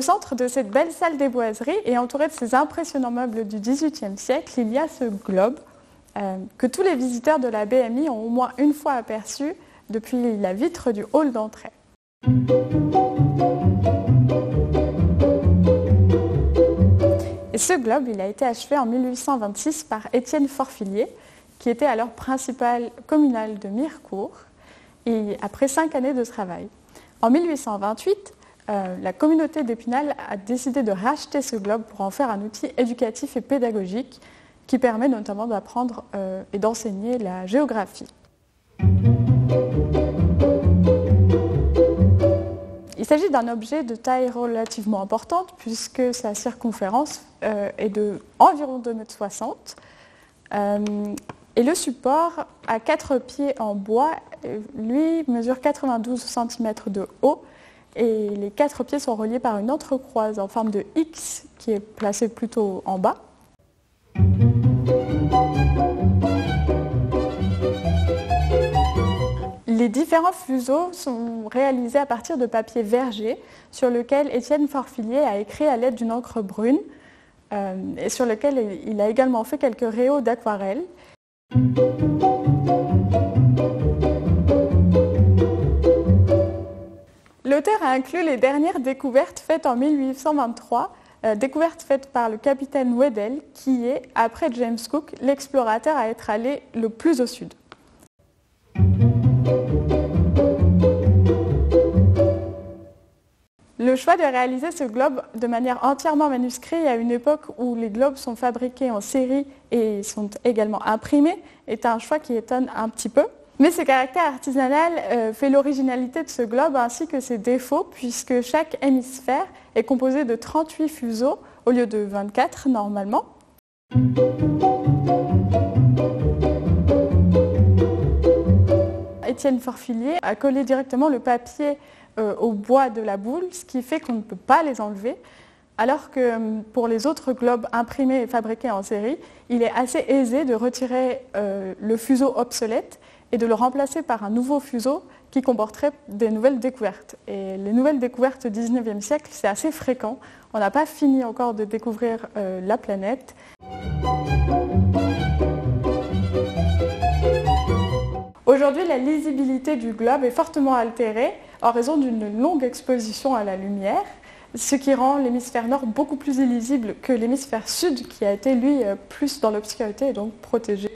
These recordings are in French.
Au centre de cette belle salle des boiseries et entouré de ces impressionnants meubles du XVIIIe siècle, il y a ce globe que tous les visiteurs de la BMI ont au moins une fois aperçu depuis la vitre du hall d'entrée. Et ce globe, il a été achevé en 1826 par Étienne Forfillier, qui était alors principal communal de Mirecourt, et après 5 années de travail. En 1828, la communauté d'Épinal a décidé de racheter ce globe pour en faire un outil éducatif et pédagogique qui permet notamment d'apprendre et d'enseigner la géographie. Il s'agit d'un objet de taille relativement importante puisque sa circonférence est d'environ 2,60 m. Et le support à 4 pieds en bois, lui, mesure 92 cm de haut. Et les 4 pieds sont reliés par une entrecroise en forme de X qui est placée plutôt en bas. Les différents fuseaux sont réalisés à partir de papier verger sur lequel Étienne Forfillier a écrit à l'aide d'une encre brune et sur lequel il a également fait quelques réaux d'aquarelle. L'auteur a inclus les dernières découvertes faites en 1823, découvertes faites par le capitaine Weddell, qui est, après James Cook, l'explorateur à être allé le plus au sud. Le choix de réaliser ce globe de manière entièrement manuscrite à une époque où les globes sont fabriqués en série et sont également imprimés est un choix qui étonne un petit peu. Mais ce caractère artisanal fait l'originalité de ce globe ainsi que ses défauts puisque chaque hémisphère est composé de 38 fuseaux au lieu de 24 normalement. Étienne Forfillier a collé directement le papier au bois de la boule, ce qui fait qu'on ne peut pas les enlever, alors que pour les autres globes imprimés et fabriqués en série, il est assez aisé de retirer le fuseau obsolète et de le remplacer par un nouveau fuseau qui comporterait des nouvelles découvertes. Et les nouvelles découvertes du XIXe siècle, c'est assez fréquent. On n'a pas fini encore de découvrir la planète. Aujourd'hui, la lisibilité du globe est fortement altérée en raison d'une longue exposition à la lumière, ce qui rend l'hémisphère nord beaucoup plus illisible que l'hémisphère sud, qui a été, lui, plus dans l'obscurité et donc protégé.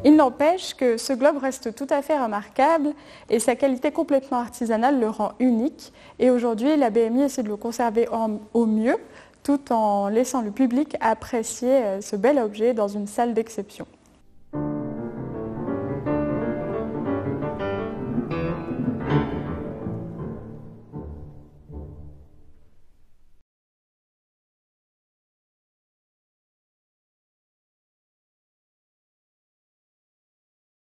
Il n'empêche que ce globe reste tout à fait remarquable et sa qualité complètement artisanale le rend unique. Et aujourd'hui, la BMI essaie de le conserver au mieux, tout en laissant le public apprécier ce bel objet dans une salle d'exception.